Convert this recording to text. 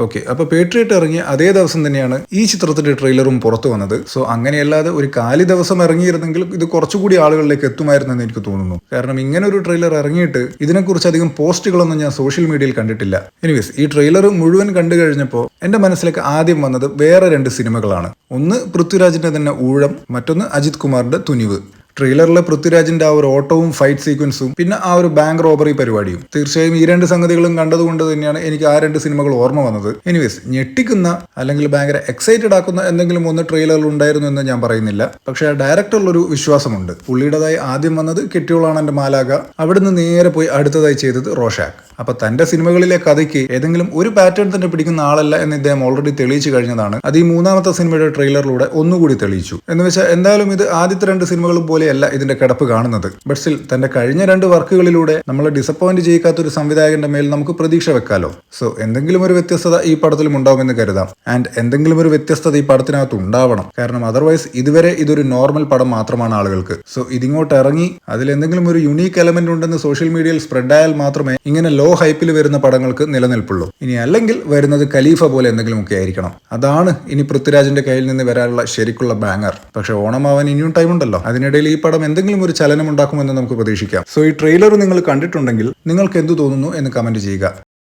Okay, അപ്പൊ patriot ഇറങ്ങിയ അതേ ദിവസം തന്നെയാണ് ഈ ചിത്രത്തിന്റെ ട്രെയിലറും പുറത്തു വന്നത്. സോ അങ്ങനെയല്ലാതെ ഒരു കാലി ദിവസം ഇറങ്ങിയിരുന്നെങ്കിൽ ഇത് കുറച്ചുകൂടി ആളുകളിലേക്ക് എത്തുമായിരുന്നെന്ന് എനിക്ക് തോന്നുന്നു. കാരണം ഇങ്ങനെ ഒരു ട്രെയിലർ ഇറങ്ങിയിട്ട് ഇതിനെക്കുറിച്ച് അധികം പോസ്റ്റുകളൊന്നും ഞാൻ സോഷ്യൽ മീഡിയയിൽ കണ്ടിട്ടില്ല. എനിവേസ്, ഈ ട്രെയിലർ മുഴുവൻ കണ്ടു കഴിഞ്ഞപ്പോൾ എന്റെ മനസ്സിലേക്ക് ആദ്യം വന്നത് വേറെ രണ്ട് സിനിമകളാണ്. ഒന്ന് പൃഥ്വിരാജിന്റെ തന്നെ ഊഴം, മറ്റൊന്ന് അജിത് കുമാറിന്റെ തുനിവ്. ട്രെയിലറിലെ പൃഥ്വിരാജിന്റെ ആ ഒരു ഓട്ടവും ഫൈറ്റ് സീക്വൻസും പിന്നെ ആ ഒരു ബാങ്ക് റോബറി പരിപാടിയും, തീർച്ചയായും ഈ രണ്ട് സംഗതികളും കണ്ടതുകൊണ്ട് തന്നെയാണ് എനിക്ക് ആ രണ്ട് സിനിമകൾ ഓർമ്മ വന്നത്. എനിവേസ്, ഞെട്ടിക്കുന്ന അല്ലെങ്കിൽ ഭയങ്കര എക്സൈറ്റഡ് ആക്കുന്ന എന്തെങ്കിലും ഒന്ന് ട്രെയിലറിൽ ഉണ്ടായിരുന്നു എന്ന് ഞാൻ പറയുന്നില്ല. പക്ഷേ ആ ഡയറക്ടറിലൊരു വിശ്വാസമുണ്ട്. പുള്ളിയുടേതായി ആദ്യം വന്നത് കെട്ടിയോളാണ് എന്റെ മാലാക, അവിടുന്ന് നേരെ പോയി അടുത്തതായി ചെയ്തത് റോഷാക്ക്. അപ്പൊ തന്റെ സിനിമകളിലെ കഥയ്ക്ക് ഏതെങ്കിലും ഒരു പാറ്റേൺ തന്നെ പിടിക്കുന്ന ആളല്ല എന്ന് ഇദ്ദേഹം ഓൾറെഡി തെളിയിച്ചു കഴിഞ്ഞതാണ്. അത് ഈ മൂന്നാമത്തെ സിനിമയുടെ ട്രെയിലറിലൂടെ ഒന്നുകൂടി തെളിയിച്ചു. എന്ന് വെച്ചാൽ എന്തായാലും ഇത് ആദ്യത്തെ രണ്ട് സിനിമകളും പോലെയല്ല ഇതിന്റെ കിടപ്പ് കാണുന്നത്. ബട്ട് സ്റ്റിൽ തന്റെ കഴിഞ്ഞ രണ്ട് വർക്കുകളിലൂടെ നമ്മളെ ഡിസപ്പോയിന്റ് ചെയ്യിക്കാത്ത ഒരു സംവിധായകന്റെ മേൽ നമുക്ക് പ്രതീക്ഷ വെക്കാലോ. സോ എന്തെങ്കിലും ഒരു വ്യത്യസ്തത ഈ പടത്തിലും ഉണ്ടാവുമെന്ന് കരുതാം. ആൻഡ് എന്തെങ്കിലും ഒരു വ്യത്യസ്തത ഈ പടത്തിനകത്ത് ഉണ്ടാവണം. കാരണം അതർവൈസ് ഇതുവരെ ഇതൊരു നോർമൽ പടം മാത്രമാണ് ആളുകൾക്ക്. സോ ഇതിങ്ങോട്ട് ഇറങ്ങി അതിലെന്തെങ്കിലും ഒരു യുണീക്ക് എലമെന്റ് ഉണ്ടെന്ന് സോഷ്യൽ മീഡിയയിൽ സ്പ്രെഡ് ആയാൽ മാത്രമേ ഇങ്ങനെ ലോ ഹൈപ്പിൽ വരുന്ന പടങ്ങൾക്ക് നിലനിൽപ്പുള്ളൂ. ഇനി അല്ലെങ്കിൽ വരുന്നത് ഖലീഫ പോലെ എന്തെങ്കിലുമൊക്കെ ആയിരിക്കണം. അതാണ് ഇനി പൃഥ്വിരാജിന്റെ കയ്യിൽ നിന്ന് വരാനുള്ള ശരിക്കുള്ള ബാങ്ങർ. പക്ഷെ ഓണമാവാൻ ഇനിയും ടൈം ഉണ്ടല്ലോ. അതിനിടയിൽ ഈ പടം എന്തെങ്കിലും ഒരു ചലനം ഉണ്ടാക്കുമെന്ന് നമുക്ക് പ്രതീക്ഷിക്കാം. സോ ഈ ട്രെയിലർ നിങ്ങൾ കണ്ടിട്ടുണ്ടെങ്കിൽ നിങ്ങൾക്ക് എന്തു തോന്നുന്നു എന്ന് കമന്റ് ചെയ്യുക.